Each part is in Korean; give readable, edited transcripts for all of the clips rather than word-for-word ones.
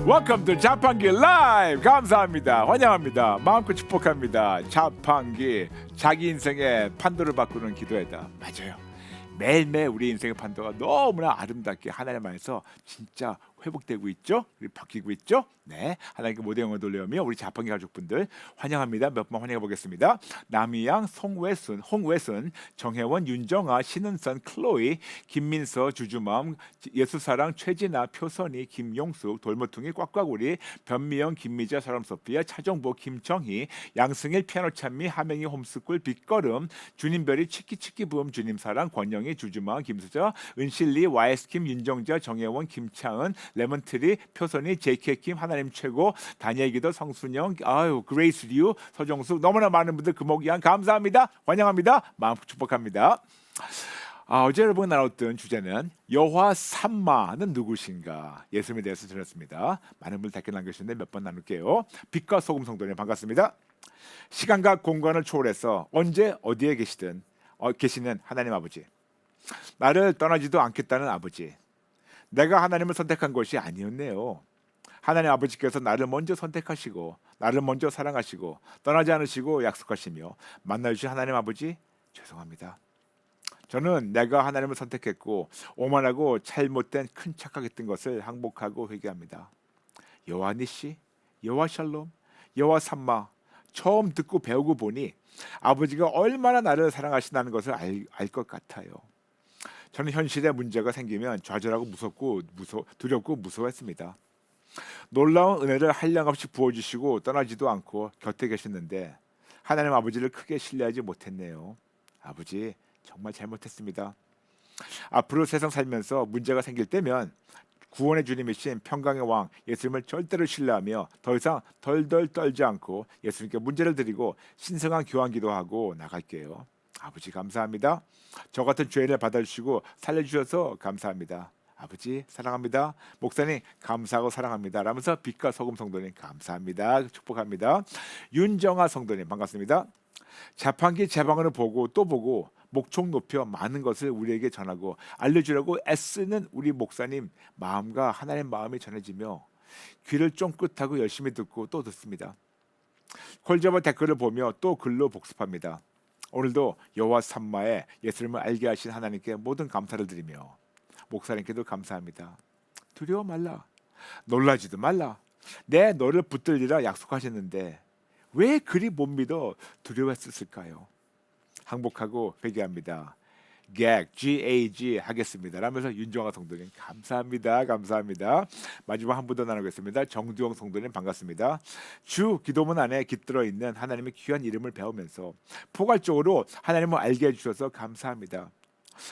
Welcome to 자판기 라이브. 감사합니다. 환영합니다. 마음껏 축복합니다. 자판기, 자기 인생의 판도를 바꾸는 기도회다. 맞아요. 매일매일 우리 인생의 판도가 너무나 아름답게 하나님 안에서 진짜 회복되고 있죠. 바뀌고 있죠. 네, 하나님께 모든 영광을 돌려며 우리 자판기 가족분들 환영합니다. 몇 번 환영해 보겠습니다. 남이양, 송외순, 홍외순, 정혜원, 윤정아, 신은선, 클로이, 김민서, 주주맘, 예수사랑, 최진아, 표선이, 김용숙, 돌머퉁이, 꽉꽉우리, 변미영, 김미자, 사람소피아, 차정보, 김정희, 양승일, 피아노 찬미, 하명이, 홈스쿨, 빛걸음, 주님별이, 치키치키 부음, 주님사랑, 권영희, 주주맘, 김수자, 은실리, YS킴, 윤정자, 정혜원, 김창은, 레몬트리, 표선이, JK킴, 하나님 최고, 다니엘기도, 성순영, 그레이스 류, 서정숙, 너무나 많은 분들 금옥이한 감사합니다. 환영합니다. 마음 축복합니다. 어제 여러분 나눴던 주제는 여호와 삼마는 누구신가? 예수님에 대해서 들었습니다. 많은 분들 댓글 남겨주셨는데 몇 번 나눌게요. 빛과 소금 성도님 반갑습니다. 시간과 공간을 초월해서 언제 어디에 계시든 계시는 하나님 아버지, 나를 떠나지도 않겠다는 아버지, 내가 하나님을 선택한 것이 아니었네요. 하나님 아버지께서 나를 먼저 선택하시고 나를 먼저 사랑하시고 떠나지 않으시고 약속하시며 만나주신 하나님 아버지 죄송합니다. 저는 내가 하나님을 선택했고 오만하고 잘못된 큰 착각했던 것을 항복하고 회개합니다. 여호와 니시, 여호와 샬롬, 여호와 삼마 처음 듣고 배우고 보니 아버지가 얼마나 나를 사랑하신다는 것을 알 것 같아요. 저는 현실에 문제가 생기면 좌절하고 두렵고 무서워했습니다. 놀라운 은혜를 한량없이 부어주시고 떠나지도 않고 곁에 계셨는데 하나님 아버지를 크게 신뢰하지 못했네요. 아버지 정말 잘못했습니다. 앞으로 세상 살면서 문제가 생길 때면 구원의 주님이신 평강의 왕 예수님을 절대로 신뢰하며 더 이상 덜덜 떨지 않고 예수님께 문제를 드리고 신성한 교환기도 하고 나갈게요. 아버지 감사합니다. 저 같은 죄인을 받아주시고 살려주셔서 감사합니다. 아버지 사랑합니다. 목사님 감사하고 사랑합니다. 라면서 빛과 소금 성도님 감사합니다. 축복합니다. 윤정아 성도님 반갑습니다. 자판기 제방을 보고 또 보고 목청 높여 많은 것을 우리에게 전하고 알려주려고 애쓰는 우리 목사님 마음과 하나님 마음이 전해지며 귀를 쫑긋하고 열심히 듣고 또 듣습니다. 콜저버 댓글을 보며 또 글로 복습합니다. 오늘도 여호와 삼마의 예수님을 알게 하신 하나님께 모든 감사를 드리며 목사님께도 감사합니다. 두려워 말라. 놀라지도 말라. 내 너를 붙들리라 약속하셨는데 왜 그리 못 믿어 두려워했을까요? 항복하고 회개합니다. GAG 하겠습니다. 라면서 윤정아 성도님 감사합니다. 감사합니다. 마지막 한 분 더 나누겠습니다. 정두영 성도님 반갑습니다. 주 기도문 안에 깃들어 있는 하나님의 귀한 이름을 배우면서 포괄적으로 하나님을 알게 해주셔서 감사합니다.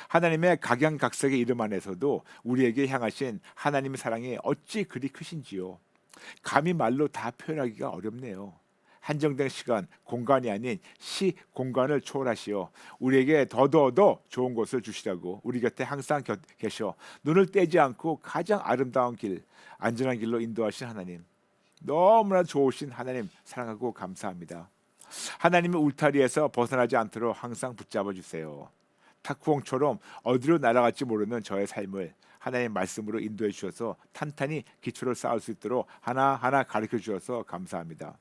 하나님의 각양각색의 이름 안에서도 우리에게 향하신 하나님의 사랑이 어찌 그리 크신지요. 감히 말로 다 표현하기가 어렵네요. 한정된 시간, 공간이 아닌 공간을 초월하시어 우리에게 더더 좋은 것을 주시라고 우리 곁에 항상 계셔 눈을 떼지 않고 가장 아름다운 길, 안전한 길로 인도하신 하나님, 너무나 좋으신 하나님 사랑하고 감사합니다. 하나님의 울타리에서 벗어나지 않도록 항상 붙잡아 주세요. 탁구공처럼 어디로 날아갈지 모르는 저의 삶을 하나님의 말씀으로 인도해 주셔서 탄탄히 기초를 쌓을 수 있도록 하나하나 가르쳐 주셔서 감사합니다.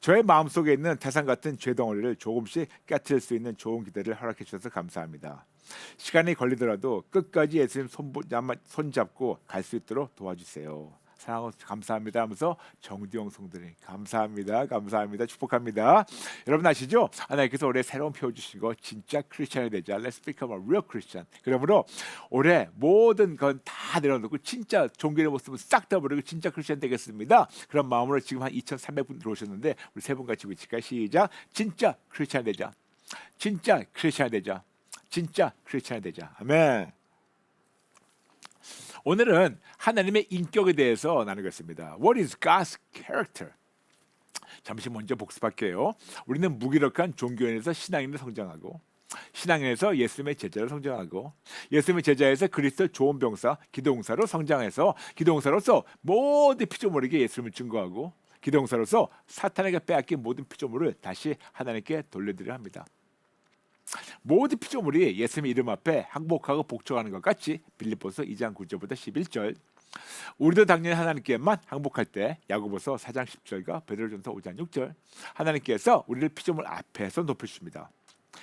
저의 마음속에 있는 태산 같은 죄덩어리를 조금씩 깨트릴 수 있는 좋은 기대를 허락해 주셔서 감사합니다. 시간이 걸리더라도 끝까지 예수님 손잡고 갈 수 있도록 도와주세요. 사랑하고 감사합니다 하면서 정두영 성도님 감사합니다. 감사합니다. 축복합니다. 여러분 아시죠? 하나님께서 올해 새로운 표어 주신 거 진짜 크리스찬이 되자. Let's become a real Christian. 그러므로 올해 모든 건 다 내려놓고 진짜 종교의 모습을 싹 다 버리고 진짜 크리스찬 되겠습니다. 그런 마음으로 지금 한 2,300분 들어오셨는데 우리 세 분 같이 외칠까요? 시작. 진짜 크리스찬 되자. 진짜 크리스찬 되자. 진짜 크리스찬 되자. 아멘. 오늘은 하나님의 인격에 대해서 나누겠습니다. What is God's character? 잠시 먼저 복습할게요. 우리는 무기력한 종교인에서 신앙인을 성장하고 신앙인에서 예수님의 제자로 성장하고 예수님의 제자에서 그리스도 좋은 병사, 기도용사로 성장해서 기도용사로서 모든 피조물에게 예수님을 증거하고 기도용사로서 사탄에게 빼앗긴 모든 피조물을 다시 하나님께 돌려드려야 합니다. 모든 피조물이 예수님의 이름 앞에 항복하고 복종하는 것 같이 빌립보서 2장 9절부터 11절 우리도 당연히 하나님께만 항복할 때 야고보서 4장 10절과 베드로전서 5장 6절 하나님께서 우리를 피조물 앞에서 높여주십니다.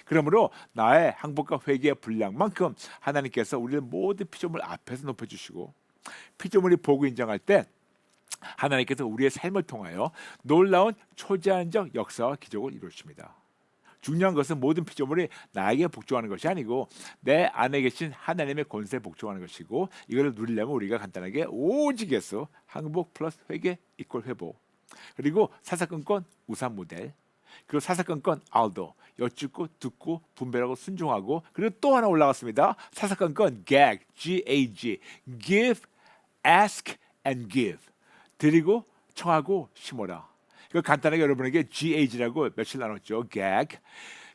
그러므로 나의 항복과 회개의 분량만큼 하나님께서 우리를 모든 피조물 앞에서 높여주시고 피조물이 보고 인정할 때 하나님께서 우리의 삶을 통하여 놀라운 초자연적 역사와 기적을 이루십니다. 중요한 것은 모든 피조물이 나에게 복종하는 것이 아니고 내 안에 계신 하나님의 권세에 복종하는 것이고 이걸 누리려면 우리가 간단하게 오직 예수 항복 플러스 회개 이퀄 회복 그리고 사사건건 우산 모델 그리고 사사건건 알도 여쭙고 듣고 분별하고 순종하고 그리고 또 하나 올라갔습니다. 사사건건 gag G-A-G give ask and give 드리고 청하고 심어라. 그 간단하게 여러분에게 GAG라고 며칠 나눴죠. gag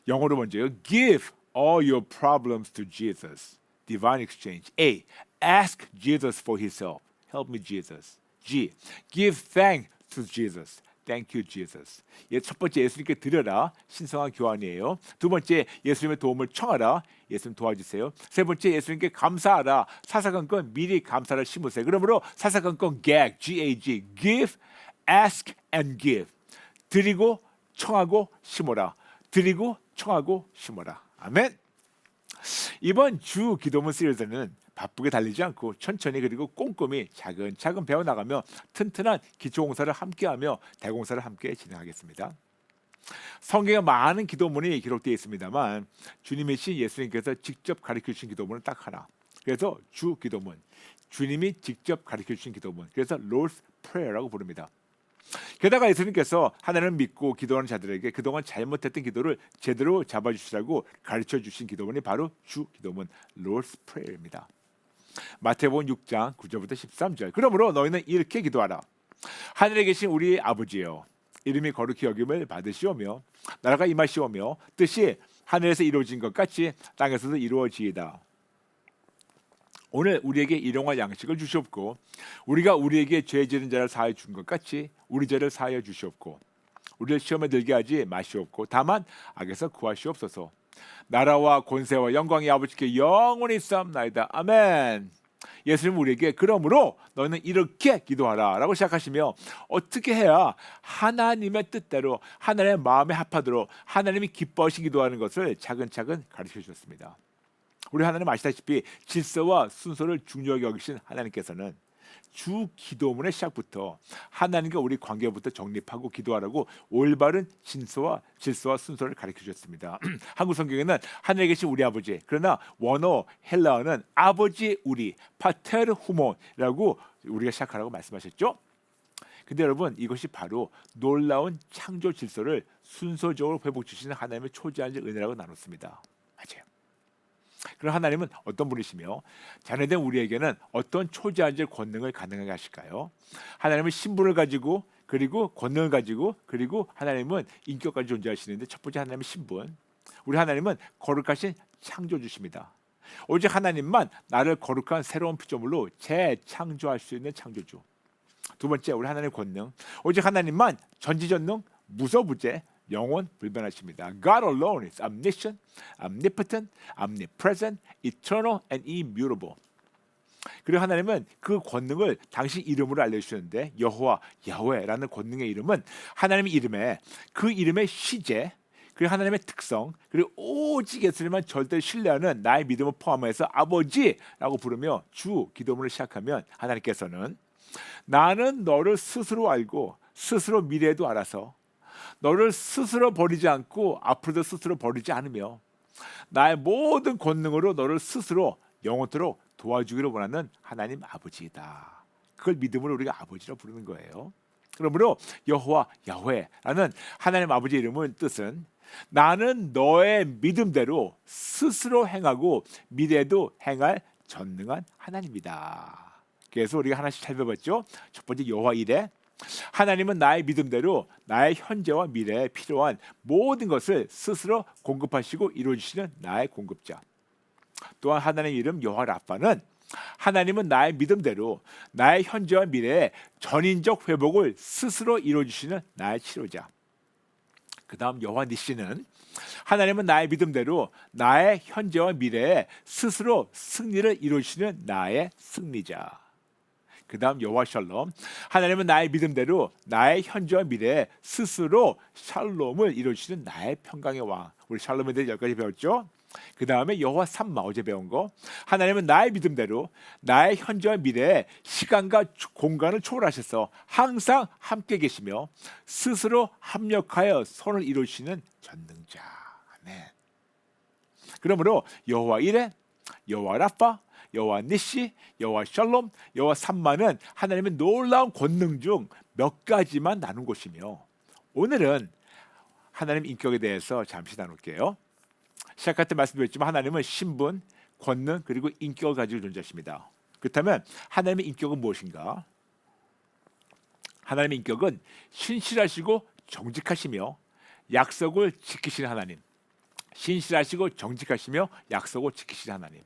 영어로 먼저요. Give all your problems to Jesus. Divine exchange. A. Ask Jesus for His help. Help me, Jesus. G. Give thanks to Jesus. Thank you, Jesus. 첫 번째 예수님께 드려라. 신성한 교환이에요. 두 번째 예수님의 도움을 청하라. 예수님 도와주세요. 세 번째 예수님께 감사하라. 사사건건 미리 감사를 심으세요. 그러므로 사사건건 gag, G-A-G, give, ask and give. 드리고 청하고 심어라. 드리고 청하고 심어라. 아멘. 이번 주 기도문 시리즈는 바쁘게 달리지 않고 천천히 그리고 꼼꼼히 차근차근 배워나가며 튼튼한 기초공사를 함께하며 대공사를 함께 진행하겠습니다. 성경에 많은 기도문이 기록되어 있습니다만 주님이신 예수님께서 직접 가르쳐주신 기도문은 딱 하나. 그래서 주 기도문, 주님이 직접 가르쳐주신 기도문. 그래서 Lord's Prayer라고 부릅니다. 게다가 예수님께서 하나님을 믿고 기도하는 자들에게 그동안 잘못했던 기도를 제대로 잡아주시라고 가르쳐주신 기도문이 바로 주 기도문 Lord's Prayer입니다. 마태복음 6장 9절부터 13절 그러므로 너희는 이렇게 기도하라. 하늘에 계신 우리 아버지여 이름이 거룩히 여김을 받으시오며 나라가 임하시오며 뜻이 하늘에서 이루어진 것 같이 땅에서도 이루어지이다. 오늘 우리에게 일용할 양식을 주시옵고 우리가 우리에게 죄 지은 자를 사하여 준 것 같이 우리 죄를 사하여 주시옵고 우리를 시험에 들게 하지 마시옵고 다만 악에서 구하시옵소서. 나라와 권세와 영광이 아버지께 영원히 쌓옵나이다. 아멘. 예수님 우리에게 그러므로 너희는 이렇게 기도하라 라고 시작하시며 어떻게 해야 하나님의 뜻대로 하나님의 마음에 합하도록 하나님이 기뻐하시 기도하는 것을 차근차근 가르쳐 주셨습니다. 우리 하나님 아시다시피 질서와 순서를 중요하게 여기신 하나님께서는 주 기도문의 시작부터 하나님과 우리 관계부터 정립하고 기도하라고 올바른 질서와 순서를 가르쳐 주셨습니다. 한국 성경에는 하늘에 계신 우리 아버지 그러나 원어 헬라어는 아버지 우리 파테르 후모라고 우리가 시작하라고 말씀하셨죠. 근데 여러분 이것이 바로 놀라운 창조 질서를 순서적으로 회복 주시는 하나님의 초자연적 은혜라고 나눴습니다. 맞아요. 그럼 하나님은 어떤 분이시며 자녀된 우리에게는 어떤 초자연적 권능을 가능하게 하실까요? 하나님은 신분을 가지고 그리고 권능을 가지고 그리고 하나님은 인격까지 존재하시는데 첫 번째 하나님의 신분 우리 하나님은 거룩하신 창조주십니다. 오직 하나님만 나를 거룩한 새로운 피조물로 재창조할 수 있는 창조주. 두 번째 우리 하나님의 권능 오직 하나님만 전지전능 무소부재 영원 불변하십니다. God alone is omniscient, omnipotent, omnipresent, eternal and immutable. 그리고 하나님은 그 권능을 당신 이름으로 알려주셨는데 여호와, 야훼라는 권능의 이름은 하나님의 이름에 그 이름의 시제 그리고 하나님의 특성 그리고 오직 예수님만 절대로 신뢰하는 나의 믿음을 포함해서 아버지라고 부르며 주 기도문을 시작하면 하나님께서는 나는 너를 스스로 알고 스스로 미래에도 알아서 너를 스스로 버리지 않고 앞으로도 스스로 버리지 않으며 나의 모든 권능으로 너를 스스로 영원토록 도와주기를 원하는 하나님 아버지이다. 그걸 믿음으로 우리가 아버지라 부르는 거예요. 그러므로 여호와 야훼라는 하나님 아버지 이름의 뜻은 나는 너의 믿음대로 스스로 행하고 미래에도 행할 전능한 하나님이다. 그래서 우리가 하나씩 살펴봤죠. 첫 번째 여호와 이레 하나님은 나의 믿음대로 나의 현재와 미래에 필요한 모든 것을 스스로 공급하시고 이루어주시는 나의 공급자. 또한 하나님의 이름 여호와 라파는 하나님은 나의 믿음대로 나의 현재와 미래에 전인적 회복을 스스로 이루어주시는 나의 치료자. 그 다음 여호와 니시는 하나님은 나의 믿음대로 나의 현재와 미래에 스스로 승리를 이루어주시는 나의 승리자. 그 다음 여호와 샬롬. 하나님은 나의 믿음대로 나의 현재와 미래에 스스로 샬롬을 이루시는 나의 평강의 왕. 우리 샬롬에 대해 여기까지 배웠죠. 그 다음에 여호와 삼마, 어제 배운 거. 하나님은 나의 믿음대로 나의 현재와 미래에 시간과 공간을 초월하셔서 항상 함께 계시며 스스로 합력하여 선을 이루시는 전능자. 아멘. 그러므로 여호와 이레, 여호와 라파, 여호와 니시, 여호와 샬롬, 여호와 삼마는 하나님의 놀라운 권능 중 몇 가지만 나눈 것이며, 오늘은 하나님 인격에 대해서 잠시 나눌게요. 시작할 때 말씀드렸지만 하나님은 신분, 권능 그리고 인격을 가지고 존재하십니다. 그렇다면 하나님의 인격은 무엇인가? 하나님의 인격은 신실하시고 정직하시며 약속을 지키시는 하나님. 신실하시고 정직하시며 약속을 지키시는 하나님.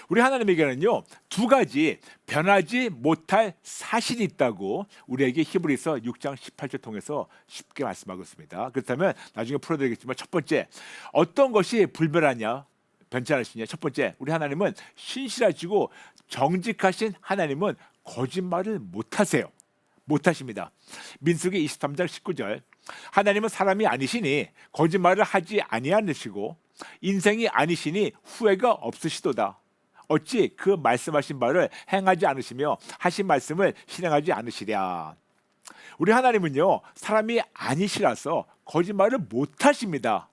우리 하나님에게는요, 두 가지 변하지 못할 사실이 있다고 우리에게 히브리서 6장 18절 통해서 쉽게 말씀하고 있습니다. 그렇다면 나중에 풀어드리겠지만, 첫 번째, 어떤 것이 불변하냐, 변치 않으시냐? 첫 번째, 우리 하나님은 신실하시고 정직하신 하나님은 거짓말을 못하세요. 못하십니다. 민수기 23장 19절, 하나님은 사람이 아니시니 거짓말을 하지 아니하시고 인생이 아니시니 후회가 없으시도다. 어찌 그 말씀하신 바를 행하지 않으시며 하신 말씀을 실행하지 않으시랴. 우리 하나님은요, 사람이 아니시라서 거짓말을 못하십니다.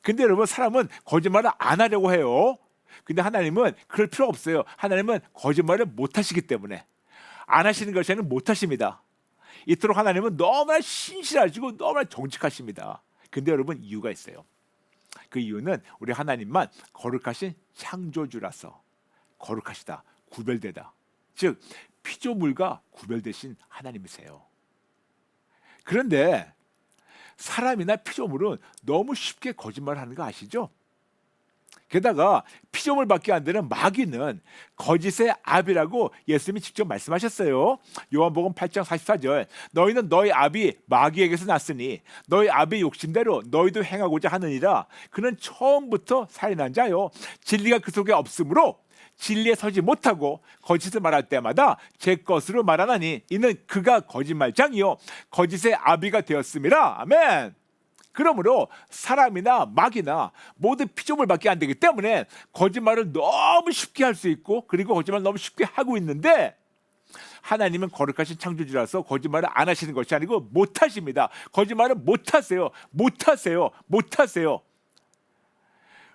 근데 여러분, 사람은 거짓말을 안 하려고 해요. 근데 하나님은 그럴 필요 없어요. 하나님은 거짓말을 못하시기 때문에, 안 하시는 것이 아니라 못하십니다. 이토록 하나님은 너무나 신실하시고 너무나 정직하십니다. 근데 여러분, 이유가 있어요. 그 이유는 우리 하나님만 거룩하신 창조주라서, 거룩하시다, 구별되다, 즉 피조물과 구별되신 하나님이세요. 그런데 사람이나 피조물은 너무 쉽게 거짓말하는 거 아시죠? 게다가 피조물밖에 안 되는 마귀는 거짓의 아비라고 예수님이 직접 말씀하셨어요. 요한복음 8장 44절, 너희는 너희 아비 마귀에게서 났으니 너희 아비 욕심대로 너희도 행하고자 하느니라. 그는 처음부터 살인한 자요, 진리가 그 속에 없으므로 진리에 서지 못하고 거짓을 말할 때마다 제 것으로 말하나니 이는 그가 거짓말장이요 거짓의 아비가 되었음이라. 아멘. 그러므로 사람이나 마귀나 모든 피조물밖에 안 되기 때문에 거짓말을 너무 쉽게 할 수 있고, 그리고 거짓말 너무 쉽게 하고 있는데, 하나님은 거룩하신 창조주라서 거짓말을 안 하시는 것이 아니고 못하십니다. 거짓말을 못하세요. 못하세요. 못하세요.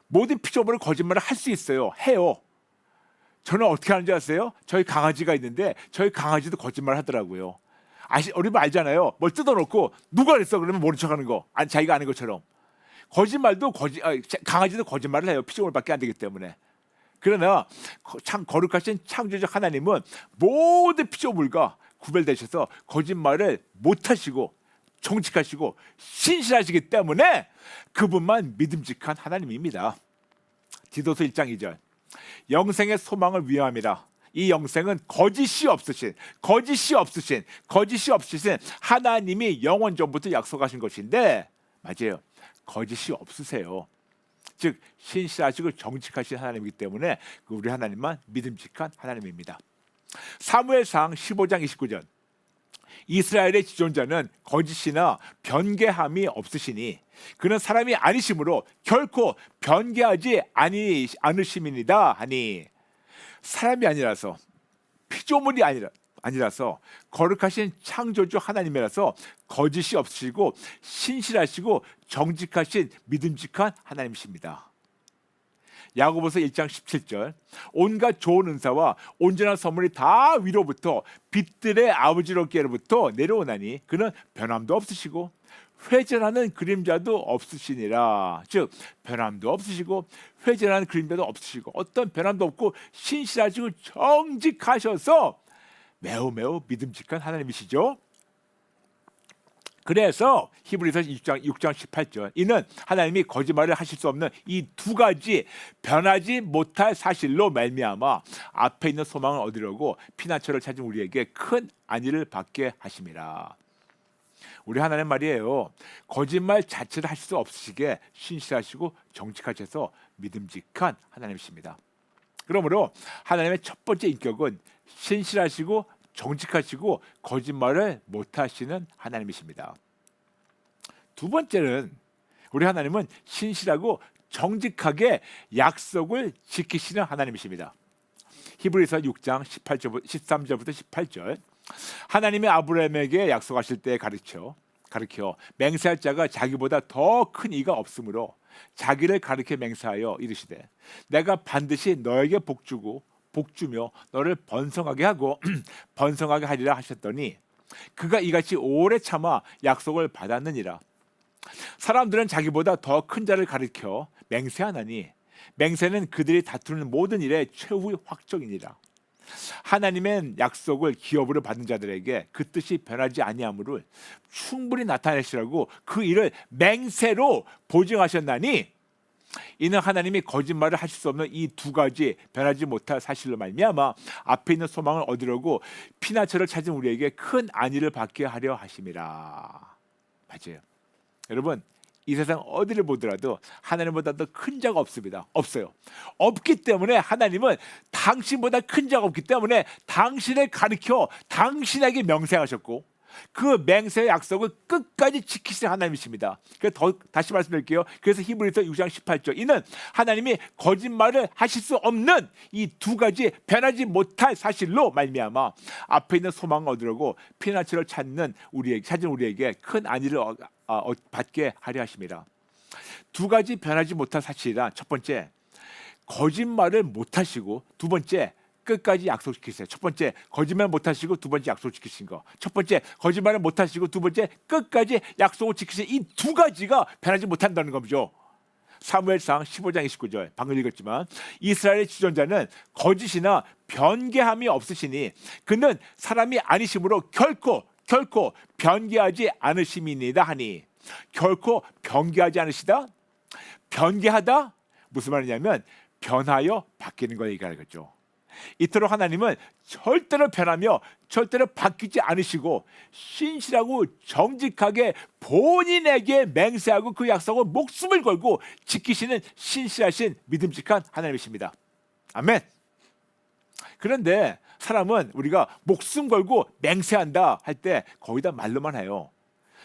모든 피조물은 거짓말을 할 수 있어요. 해요. 저는 어떻게 하는지 아세요? 저희 강아지가 있는데 저희 강아지도 거짓말 하더라고요. 우리는 알잖아요. 뭘 뜯어놓고 누가 그랬어 그러면 모른 척하는 거, 아니 자기가 아는 것처럼. 거짓말도 강아지도 거짓말을 해요. 피조물밖에 안 되기 때문에. 그러나 참 거룩하신 창조적 하나님은 모든 피조물과 구별되셔서 거짓말을 못하시고 정직하시고 신실하시기 때문에 그분만 믿음직한 하나님입니다. 디도서 1장 2절, 영생의 소망을 위함이라. 이 영생은 거짓이 없으신 하나님이 영원 전부터 약속하신 것인데, 맞아요, 거짓이 없으세요. 즉 신실하시고 정직하신 하나님이기 때문에 우리 하나님만 믿음직한 하나님입니다. 사무엘상 15장 29절, 이스라엘의 지존자는 거짓이나 변개함이 없으시니 그는 사람이 아니심으로 결코 변개하지 않으심이니이다 하니, 사람이 아니라서, 피조물이 아니라서 거룩하신 창조주 하나님이라서 거짓이 없으시고 신실하시고 정직하신 믿음직한 하나님이십니다. 야고보서 1장 17절, 온갖 좋은 은사와 온전한 선물이 다 위로부터 빛들의 아버지로께로부터 내려오나니 그는 변함도 없으시고 회전하는 그림자도 없으시니라. 즉 변함도 없으시고 회전하는 그림자도 없으시고 어떤 변함도 없고 신실하시고 정직하셔서 매우 믿음직한 하나님이시죠. 그래서 히브리서 6장 18절, 이는 하나님이 거짓말을 하실 수 없는 이 두 가지 변하지 못할 사실로 말미암아 앞에 있는 소망을 얻으려고 피난처를 찾은 우리에게 큰 안위를 받게 하심이라. 우리 하나님 말이에요, 거짓말 자체를 하실 수 없으시게 신실하시고 정직하셔서 믿음직한 하나님이십니다. 그러므로 하나님의 첫 번째 인격은 신실하시고 정직하시고 거짓말을 못하시는 하나님이십니다. 두 번째는 우리 하나님은 신실하고 정직하게 약속을 지키시는 하나님이십니다. 히브리서 6장 13절부터 18절 하나님이 아브라함에게 약속하실 때 가르쳐 맹세할 자가 자기보다 더 큰 이가 없으므로 자기를 가르쳐 맹세하여 이르시되 내가 반드시 너에게 복주며 너를 번성하게 하고 번성하게 하리라 하셨더니 그가 이같이 오래 참아 약속을 받았느니라. 사람들은 자기보다 더 큰 자를 가리켜 맹세하나니 맹세는 그들이 다투는 모든 일의 최후의 확정이니라. 하나님의 약속을 기업으로 받은 자들에게 그 뜻이 변하지 아니하므로 충분히 나타내시라고 그 일을 맹세로 보증하셨나니 이는 하나님이 거짓말을 하실 수 없는 이 두 가지 변하지 못할 사실로 말미암아 앞에 있는 소망을 얻으려고 피나처를 찾은 우리에게 큰 안위를 받게 하려 하심이라. 맞아요. 여러분 이 세상 어디를 보더라도 하나님보다 더 큰 자가 없습니다. 없어요. 없기 때문에 하나님은 당신보다 큰 자가 없기 때문에 당신을 가르쳐 당신에게 맹세하셨고 그 맹세의 약속을 끝까지 지키시는 하나님이십니다. 그래서 다시 말씀드릴게요. 그래서 히브리서 6장 18절 이는 하나님이 거짓말을 하실 수 없는 이 두 가지 변하지 못할 사실로 말미암아 앞에 있는 소망을 얻으려고 피난처를 찾은 우리에게 큰 안위를 받게 하려 하심이라. 두 가지 변하지 못할 사실이란 첫 번째 거짓말을 못하시고 두 번째 끝까지 약속지키세요. 첫 번째 거짓말 못하시고 두 번째 약속 지키신 거. 첫 번째 거짓말을 못하시고 두 번째 끝까지 약속을 지키신 이 두 가지가 변하지 못한다는 거죠. 사무엘상 15장 29절 방금 읽었지만 이스라엘의 지존자는 거짓이나 변개함이 없으시니 그는 사람이 아니심으로 결코 변개하지 않으심이니이다 하니 결코 변개하지 않으시다? 변개하다? 무슨 말이냐면 변하여 바뀌는 거 얘기하는 거죠. 이토록 하나님은 절대로 변하며 절대로 바뀌지 않으시고 신실하고 정직하게 본인에게 맹세하고 그 약속을 목숨을 걸고 지키시는 신실하신 믿음직한 하나님이십니다. 아멘. 그런데 사람은 우리가 목숨 걸고 맹세한다 할 때 거의 다 말로만 해요.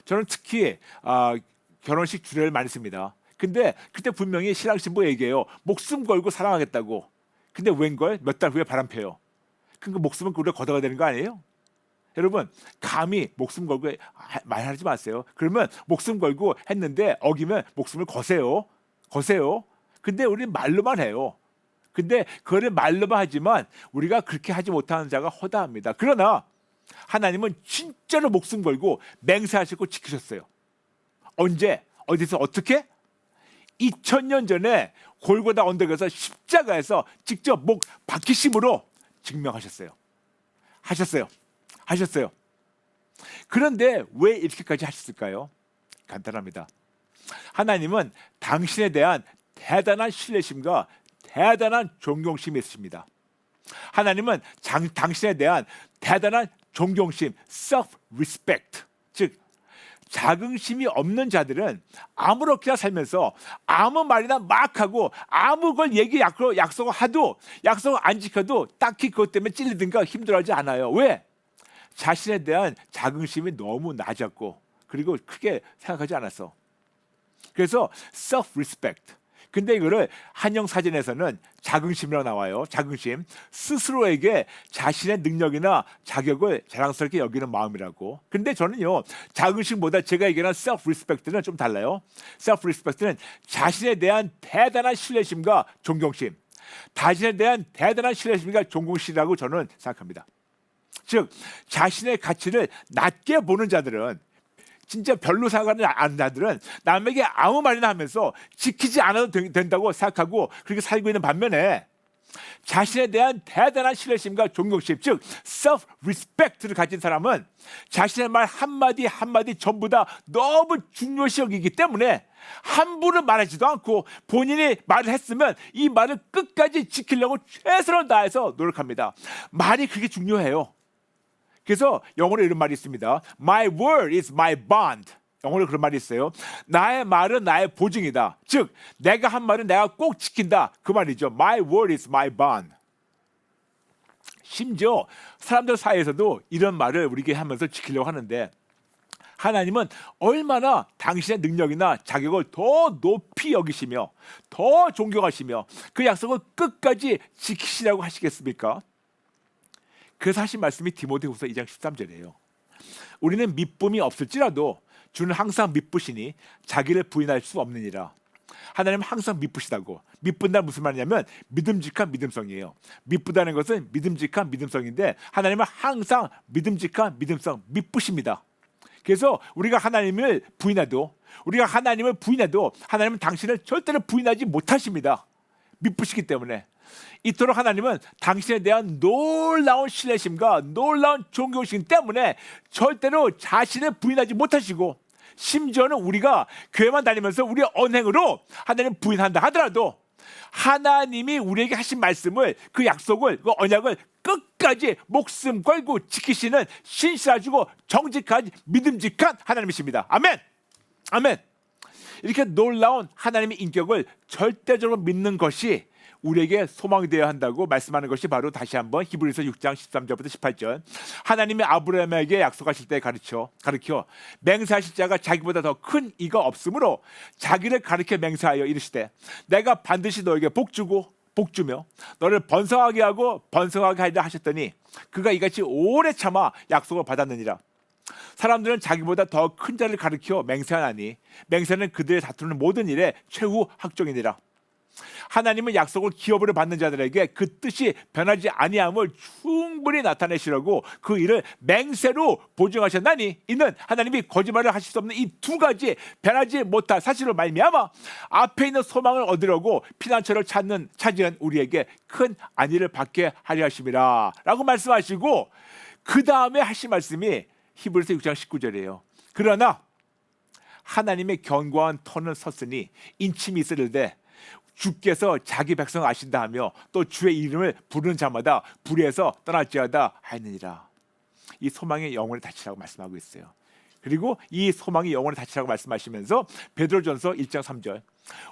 저는 특히 결혼식 주례를 많이 씁니다. 근데 그때 분명히 신랑 신부 얘기해요. 목숨 걸고 사랑하겠다고. 근데 웬걸 몇 달 후에 바람펴요. 그러니까 목숨은 우리가 걷어가야 되는 거 아니에요? 여러분 감히 목숨 걸고 말하지 마세요. 그러면 목숨 걸고 했는데 어기면 목숨을 거세요. 근데 우리는 말로만 해요. 근데 그거를 말로만 하지만 우리가 그렇게 하지 못하는 자가 허다합니다. 그러나 하나님은 진짜로 목숨 걸고 맹세하시고 지키셨어요. 언제? 어디서? 어떻게? 2000년 전에 골고다 언덕에서 십자가에서 직접 목 박히심으로 증명하셨어요. 하셨어요. 그런데 왜 이렇게까지 하셨을까요? 간단합니다. 하나님은 당신에 대한 대단한 신뢰심과 대단한 존경심이 있으십니다. 하나님은 당신에 대한 대단한 존경심, self-respect, 즉 자긍심이 없는 자들은 아무렇게나 살면서 아무 말이나 막 하고 아무 걸 약속을 하도 약속을 안 지켜도 딱히 그것 때문에 찔리든가 힘들어하지 않아요. 왜? 자신에 대한 자긍심이 너무 낮았고 그리고 크게 생각하지 않았어. 그래서 self-respect. 근데 이거를 한영 사전에서는 자긍심이라고 나와요. 자긍심. 스스로에게 자신의 능력이나 자격을 자랑스럽게 여기는 마음이라고. 근데 저는요. 자긍심보다 제가 얘기하는 self-respect는 좀 달라요. self-respect는 자신에 대한 대단한 신뢰심과 존경심. 자신에 대한 대단한 신뢰심과 존경심이라고 저는 생각합니다. 즉 자신의 가치를 낮게 보는 자들은 진짜 별로 생각하는 않는 자들은 남에게 아무 말이나 하면서 지키지 않아도 된다고 생각하고 그렇게 살고 있는 반면에 자신에 대한 대단한 신뢰심과 존경심, 즉 self-respect를 가진 사람은 자신의 말 한마디 전부 다 너무 중요시 여기기 때문에 함부로 말하지도 않고 본인이 말을 했으면 이 말을 끝까지 지키려고 최선을 다해서 노력합니다. 말이 그렇게 중요해요. 그래서 영어로 이런 말이 있습니다. My word is my bond. 영어로 그런 말이 있어요. 나의 말은 나의 보증이다. 즉 내가 한 말은 내가 꼭 지킨다. 그 말이죠. My word is my bond. 심지어 사람들 사이에서도 이런 말을 우리에게 하면서 지키려고 하는데, 하나님은 얼마나 당신의 능력이나 자격을 더 높이 여기시며 더 존경하시며 그 약속을 끝까지 지키시라고 하시겠습니까? 그래서 하신 말씀이 디모데후서 2장 13절이에요. 우리는 미쁨이 없을지라도 주는 항상 미쁘시니 자기를 부인할 수 없느니라. 하나님은 항상 미쁘시다고. 미쁜다는 무슨 말이냐면 믿음직한 믿음성이에요. 미쁘다는 것은 믿음직한 믿음성인데, 하나님은 항상 믿음직한 믿음성, 미쁘십니다. 그래서 우리가 하나님을 부인해도 하나님은 당신을 절대로 부인하지 못하십니다. 미쁘시기 때문에. 이토록 하나님은 당신에 대한 놀라운 신뢰심과 놀라운 존경심 때문에 절대로 자신을 부인하지 못하시고, 심지어는 우리가 교회만 다니면서 우리의 언행으로 하나님 부인한다 하더라도 하나님이 우리에게 하신 말씀을, 그 약속을, 그 언약을 끝까지 목숨 걸고 지키시는 신실하시고 정직한 믿음직한 하나님이십니다. 아멘. 아멘. 이렇게 놀라운 하나님의 인격을 절대적으로 믿는 것이 우리에게 소망이 되어야 한다고 말씀하는 것이 바로 다시 한번 히브리서 6장 13절부터 18절, 하나님이 아브라함에게 약속하실 때 가르쳐 맹세하실 자가 자기보다 더 큰 이가 없으므로 자기를 가르쳐 맹세하여 이르시되 내가 반드시 너에게 복주며 너를 번성하게 하고 번성하게 하리라 하셨더니 그가 이같이 오래 참아 약속을 받았느니라. 사람들은 자기보다 더 큰 자를 가르쳐 맹세하나니 맹세는 그들의 다투는 모든 일에 최후 학종이니라. 하나님은 약속을 기업으로 받는 자들에게 그 뜻이 변하지 아니함을 충분히 나타내시려고 그 일을 맹세로 보증하셨나니 이는 하나님이 거짓말을 하실 수 없는 이 두 가지 변하지 못할 사실로 말미암아 앞에 있는 소망을 얻으려고 피난처를 찾은 우리에게 큰 안위를 받게 하려 하심이라 라고 말씀하시고, 그 다음에 하신 말씀이 히브리서 6장 19절이에요. 그러나 하나님의 견고한 터는 섰으니 인침이 있으려되 주께서 자기 백성 아신다 하며 또 주의 이름을 부르는 자마다 불의에서 떠날지어다 하였느니라. 이 소망의 영혼의 닻이라고 말씀하고 있어요. 그리고 이 소망의 영혼의 닻이라고 말씀하시면서 베드로전서 1장 3절,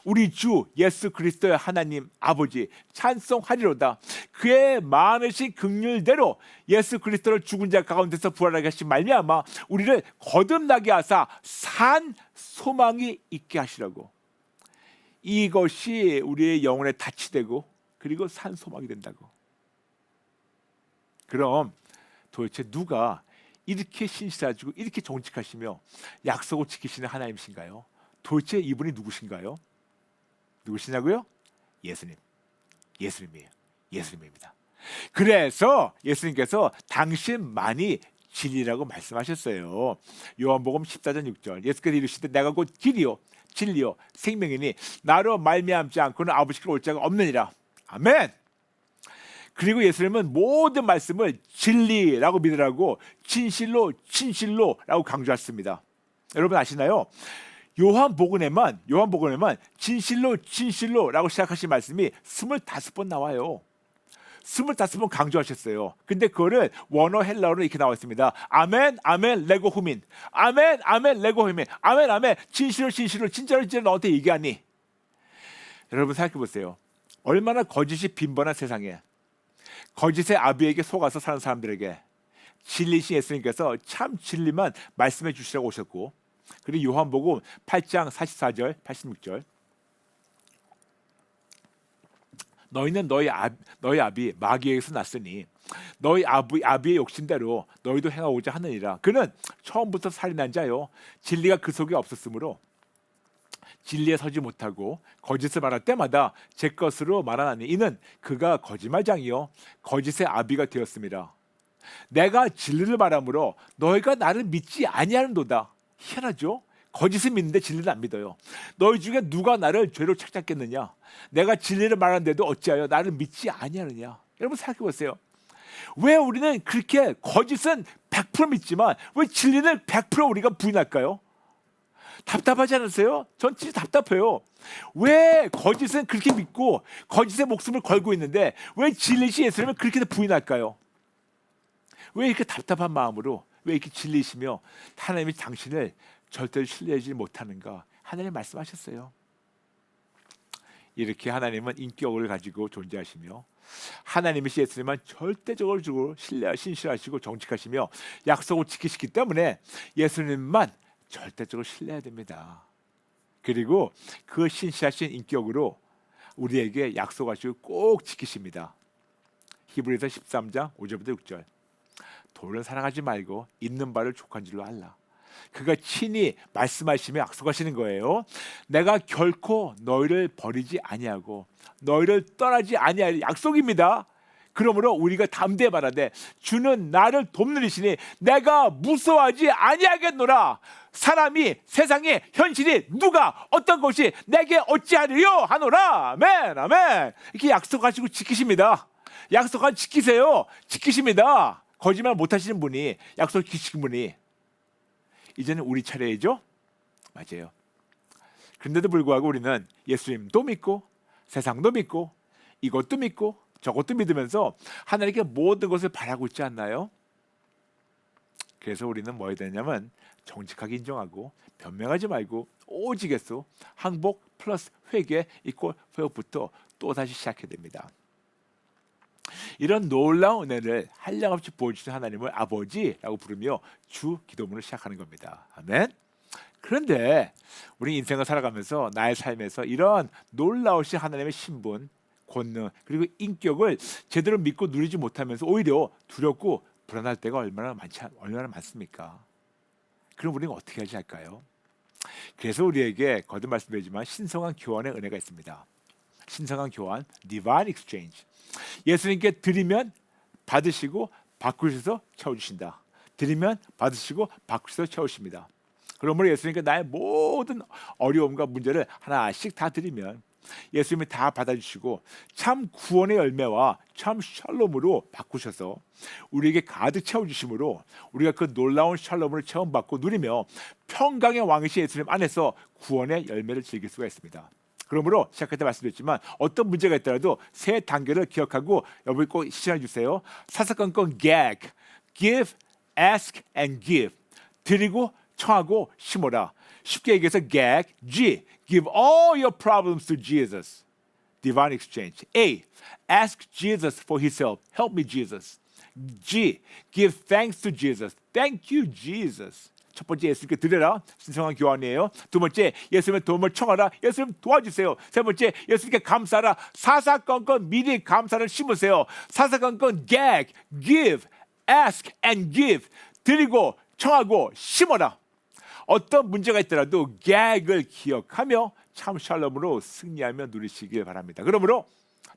우리 주 예수 그리스도의 하나님 아버지 찬송하리로다. 그의 많으신 긍휼대로 예수 그리스도를 죽은 자 가운데서 부활하게 하신 말미암아 우리를 거듭나게 하사 산 소망이 있게 하시라고. 이것이 우리의 영혼의 닻이 되고 그리고 산 소망이 된다고. 그럼 도대체 누가 이렇게 신실하시고 이렇게 정직하시며 약속을 지키시는 하나님이신가요? 도대체 이분이 누구신가요? 누구시냐고요? 예수님입니다. 그래서 예수님께서 당신만이 진리라고 말씀하셨어요. 요한복음 14장 6절, 예수께서 이르시되 내가 곧 길이요 진리요 생명이니 나로 말미암지 않고는 아버지께로 올 자가 없느니라. 아멘. 그리고 예수님은 모든 말씀을 진리라고 믿으라고 진실로라고 강조했습니다. 여러분 아시나요? 요한복음에만 진실로라고 시작하신 말씀이 25번 나와요. 25번 강조하셨어요. 근데 그거를 원어 헬라어로 이렇게 나와 있습니다. 아멘 아멘 레고 후민, 아멘 아멘 레고 후민, 아멘 아멘 진실로 진짜로 너한테 얘기하니. 여러분 생각해 보세요. 얼마나 거짓이 빈번한 세상에 거짓의 아비에게 속아서 사는 사람들에게 진리신 예수님께서 참 진리만 말씀해 주시라고 오셨고, 그리고 요한복음 8장 44절 86절, 너희는 너희 아비 마귀에게서 났으니 너희 아비의 욕심대로 너희도 행하고자 하느니라. 그는 처음부터 살인한 자요 진리가 그 속에 없었으므로 진리에 서지 못하고 거짓을 말할 때마다 제 것으로 말하나니 이는 그가 거짓말장이요 거짓의 아비가 되었습니다. 내가 진리를 말하므로 너희가 나를 믿지 아니하는도다. 희한하죠? 거짓을 믿는데 진리를 안 믿어요. 너희 중에 누가 나를 죄로 책잡겠느냐? 내가 진리를 말하는데도 어찌하여 나를 믿지 아니하느냐? 여러분 생각해 보세요. 왜 우리는 그렇게 거짓은 100% 믿지만 왜 진리는 100% 우리가 부인할까요? 답답하지 않으세요? 전 진짜 답답해요. 왜 거짓은 그렇게 믿고 거짓의 목숨을 걸고 있는데 왜 진리시 예수님을 그렇게 부인할까요? 왜 이렇게 답답한 마음으로, 왜 이렇게 진리시며 하나님이 당신을 절대로 신뢰하지 못하는가? 하나님 말씀하셨어요. 이렇게 하나님은 인격을 가지고 존재하시며 하나님이시 예수님만 절대적으로 신실하시고 정직하시며 약속을 지키시기 때문에 예수님만 절대적으로 신뢰해야 됩니다. 그리고 그 신실하신 인격으로 우리에게 약속하시고 꼭 지키십니다. 히브리서 13장 5절부터 6절. 돈을 사랑하지 말고 있는 바를 족한 줄로 알라. 그가 친히 말씀하시며 약속하시는 거예요. 내가 결코 너희를 버리지 아니하고 너희를 떠나지 아니할 약속입니다. 그러므로 우리가 담대히 말하되 주는 나를 돕는 이시니 내가 무서워하지 아니하겠노라. 사람이 세상의 현실이 누가 어떤 것이 내게 어찌하리요 하노라. 아멘 아멘. 이렇게 약속하시고 지키십니다. 약속한 지키세요. 지키십니다. 거짓말 못하시는 분이 약속 지키신 분이 이제는 우리 차례이죠. 맞아요. 그런데도 불구하고 우리는 예수님도 믿고 세상도 믿고 이것도 믿고 저것도 믿으면서 하나님께 모든 것을 바라고 있지 않나요? 그래서 우리는 뭐 해야 되냐면 정직하게 인정하고 변명하지 말고 오직 예수 항복 플러스 회개 이꼴 회복부터 또다시 시작해야 됩니다. 이런 놀라운 은혜를 한량없이 보여주신 하나님을 아버지라고 부르며 주 기도문을 시작하는 겁니다. 아멘. 그런데 우리 인생을 살아가면서 나의 삶에서 이런 놀라우신 하나님의 신분, 권능 그리고 인격을 제대로 믿고 누리지 못하면서 오히려 두렵고 불안할 때가 얼마나 많습니까? 그럼 우리는 어떻게 하지 할까요? 그래서 우리에게 거듭 말씀드리지만 신성한 교환의 은혜가 있습니다. 신성한 교환, Divine Exchange. 예수님께 드리면 받으시고 바꾸셔서 채워주신다. 드리면 받으시고 바꾸셔서 채우십니다. 그러므로 예수님께 나의 모든 어려움과 문제를 하나씩 다 드리면 예수님이 다 받아주시고 참 구원의 열매와 참 샬롬으로 바꾸셔서 우리에게 가득 채워주심으로 우리가 그 놀라운 샬롬을 체험받고 누리며 평강의 왕이신 예수님 안에서 구원의 열매를 즐길 수가 있습니다. 그러므로 시작할 때 말씀드렸지만 어떤 문제가 있더라도 세 단계를 기억하고 여러분이 꼭 실천해 주세요. 사사건건 gag, give, ask and give. 드리고 청하고 심어라. 쉽게 얘기해서 gag, G, give all your problems to Jesus. Divine exchange. A, ask Jesus for his help. Help me Jesus. G, give thanks to Jesus. Thank you Jesus. 첫 번째 예수님께 드려라. 신성한 교환이에요. 두 번째 예수님의 도움을 청하라. 예수님 도와주세요. 세 번째 예수님께 감사하라. 사사건건 미리 감사를 심으세요. 사사건건 gag, give, ask and give. 드리고 청하고 심어라. 어떤 문제가 있더라도 gag을 기억하며 참 샬롬으로 승리하며 누리시길 바랍니다. 그러므로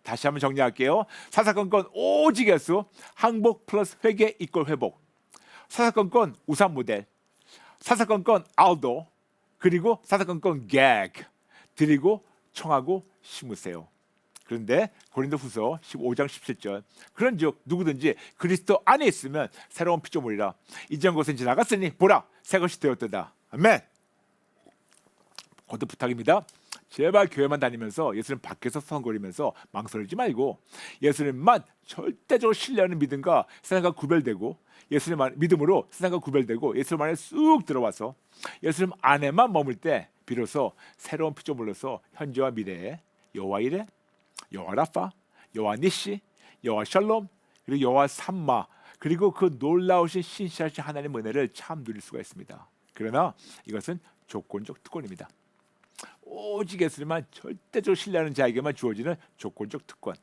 다시 한번 정리할게요. 사사건건 오직 예수, 항복 플러스 회개 이꼴 회복. 사사건건 우산 모델, 사사건건 알도, 그리고 사사건건 gag. 드리고 청하고 심으세요. 그런데 고린도후서 15장 17절 그런즉 누구든지 그리스도 안에 있으면 새로운 피조물이라 이전 것은 지나갔으니 보라 새 것이 되었도다. 아멘. 거듭 부탁입니다. 제발 교회만 다니면서 예수님 밖에서 선거리면서 망설이지 말고 예수님만 절대적으로 신뢰하는 믿음과 세상과 구별되고 예수님 믿음으로 세상과 구별되고 예수님 안에 쑥 들어와서 예수님 안에만 머물 때 비로소 새로운 피조물로서 현재와 미래에 여호와 이레, 여호와 라파, 여호와 니시, 여호와 샬롬 그리고 여호와 삼마 그리고 그 놀라우신 신실하신 하나님의 은혜를 참 누릴 수가 있습니다. 그러나 이것은 조건적 특권입니다. 오직 예수님만 절대적으로 신뢰하는 자에게만 주어지는 조건적 특권.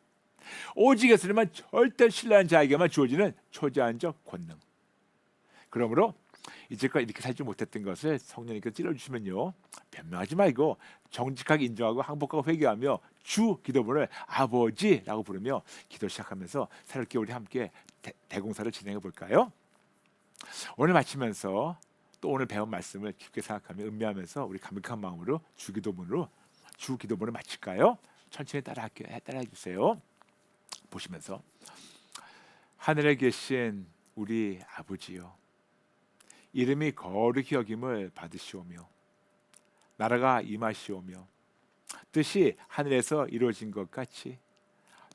오직 예수님만 절대 신뢰하는 자에게만 주어지는 초제한적 권능. 그러므로 이제껏 이렇게 살지 못했던 것을 성령님께서 찔러주시면요 변명하지 말고 정직하게 인정하고 항복하고 회개하며 주 기도문을 아버지라고 부르며 기도 시작하면서 새롭게 우리 함께 대공사를 진행해 볼까요? 오늘 마치면서 또 오늘 배운 말씀을 깊게 생각하며 음미하면서 우리 감격한 마음으로 주 기도문을 마칠까요? 천천히 따라해 주세요. 보시면서 하늘에 계신 우리 아버지요 이름이 거룩히 여김을 받으시오며 나라가 임하시오며 뜻이 하늘에서 이루어진 것 같이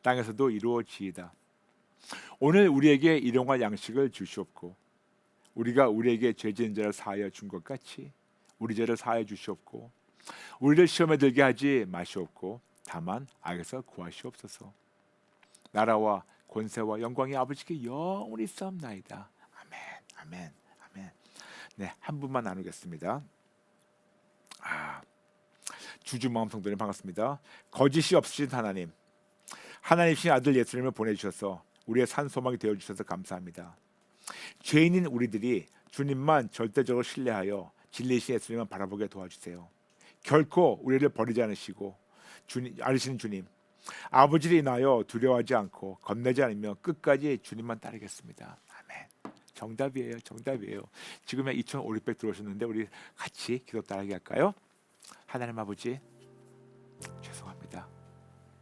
땅에서도 이루어지이다. 오늘 우리에게 일용할 양식을 주시옵고 우리가 우리에게 죄 지은 자를 사하여 준 것 같이 우리 죄를 사하여 주시옵고 우리를 시험에 들게 하지 마시옵고 다만 악에서 구하시옵소서. 나라와 권세와 영광이 아버지께 영원히 있사옵나이다. 아멘, 아멘, 아멘. 네, 한 분만 나누겠습니다. 주주마음 성도님 반갑습니다. 거짓이 없으신 하나님, 하나님신 아들 예수님을 보내주셔서 우리의 산 소망이 되어주셔서 감사합니다. 죄인인 우리들이 주님만 절대적으로 신뢰하여 진리신 예수님만 바라보게 도와주세요. 결코 우리를 버리지 않으시고 아시는 주님, 아버지를 인하여 두려워하지 않고 겁내지 않으며 끝까지 주님만 따르겠습니다. 아멘. 정답이에요, 정답이에요. 지금은 2,500 들어오셨는데 우리 같이 기도 따르게 할까요? 하나님 아버지, 죄송합니다.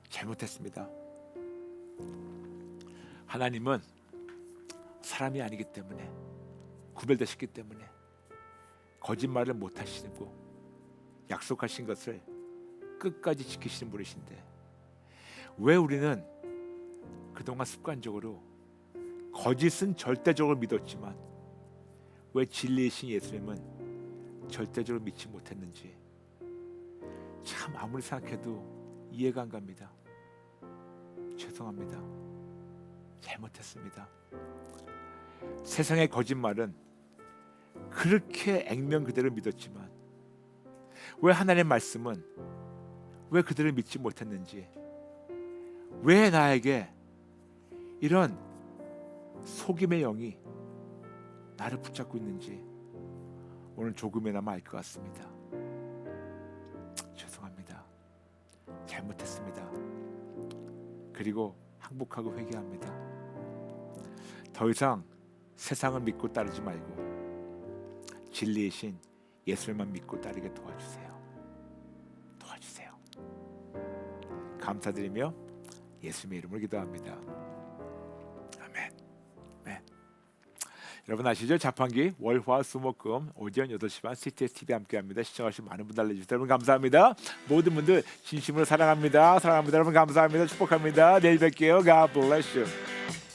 잘못했습니다. 하나님은 사람이 아니기 때문에, 구별되셨기 때문에 거짓말을 못 하시고 약속하신 것을 끝까지 지키시는 분이신데, 왜 우리는 그동안 습관적으로 거짓은 절대적으로 믿었지만 왜 진리이신 예수님은 절대적으로 믿지 못했는지 참 아무리 생각해도 이해가 안 갑니다. 죄송합니다. 잘못했습니다. 세상의 거짓말은 그렇게 액면 그대로 믿었지만 왜 하나님의 말씀은 왜 그대로 믿지 못했는지, 왜 나에게 이런 속임의 영이 나를 붙잡고 있는지 오늘 조금이나마 알 것 같습니다. 죄송합니다. 잘못했습니다. 그리고 항복하고 회개합니다. 더 이상 세상을 믿고 따르지 말고 진리이신 예수님만 믿고 따르게 도와주세요. 도와주세요. 감사드리며 예수님의 이름으로 기도합니다. 아멘. 네. 여러분 아시죠? 자판기 월화수목금 오전 8시 반 CTS TV 함께합니다. 시청하신 많은 분들 알려주셔서 여러분 감사합니다. 모든 분들 진심으로 사랑합니다. 사랑합니다. 여러분 감사합니다. 축복합니다. 내일 뵐게요. God bless you.